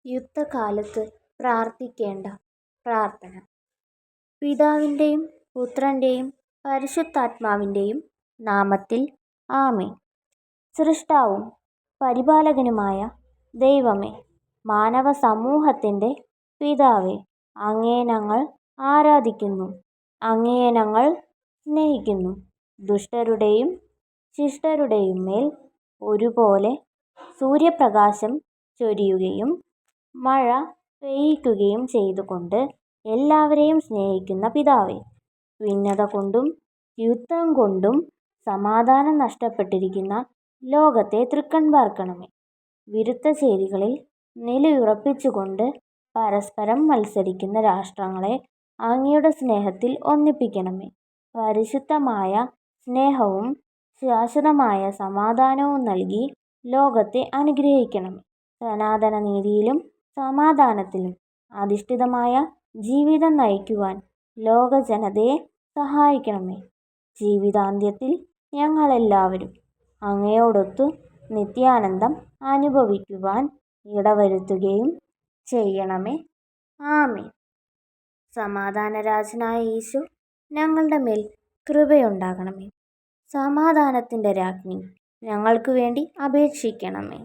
യുദ്ധകാലത്ത് പ്രാർത്ഥിക്കേണ്ട പ്രാർത്ഥന. പിതാവിൻ്റെയും പുത്രൻ്റെയും പരിശുദ്ധാത്മാവിൻ്റെയും നാമത്തിൽ ആമേൻ. സൃഷ്ടാവും പരിപാലകനുമായ ദൈവമേ, മാനവ സമൂഹത്തിൻ്റെ പിതാവേ, അങ്ങയെ ഞങ്ങൾ ആരാധിക്കുന്നു. അങ്ങയെ ഞങ്ങൾ സ്നേഹിക്കുന്നു. ദുഷ്ടരുടെയും ശിഷ്ടരുടെയും മേൽ ഒരുപോലെ സൂര്യപ്രകാശം ചൊരിയുകയും മഴ പെയ്യിക്കുകയും ചെയ്തുകൊണ്ട് എല്ലാവരെയും സ്നേഹിക്കുന്ന പിതാവേ, ഭിന്നത കൊണ്ടും യുദ്ധം കൊണ്ടും സമാധാനം നഷ്ടപ്പെട്ടിരിക്കുന്ന ലോകത്തെ തൃക്കൺ പാർക്കണമേ. വിരുദ്ധ ചേരികളിൽ നിലയുറപ്പിച്ചുകൊണ്ട് പരസ്പരം മത്സരിക്കുന്ന രാഷ്ട്രങ്ങളെ അങ്ങയുടെ സ്നേഹത്തിൽ ഒന്നിപ്പിക്കണമേ. പരിശുദ്ധമായ സ്നേഹവും ശാശ്വതമായ സമാധാനവും നൽകി ലോകത്തെ അനുഗ്രഹിക്കണമേ. സനാതന നീതിയിലും സമാധാനത്തിലും അധിഷ്ഠിതമായ ജീവിതം നയിക്കുവാൻ ലോക ജനതയെ സഹായിക്കണമേ. ജീവിതാന്ത്യത്തിൽ ഞങ്ങളെല്ലാവരും അങ്ങയോടൊത്തു നിത്യാനന്ദം അനുഭവിക്കുവാൻ ഇടവരുത്തുകയും ചെയ്യണമേ. ആമേൻ. സമാധാനരാജനായ ഈശോ, ഞങ്ങളുടെ മേൽ കൃപയുണ്ടാകണമേ. സമാധാനത്തിൻ്റെ രാജ്ഞി, ഞങ്ങൾക്ക് വേണ്ടി അപേക്ഷിക്കണമേ.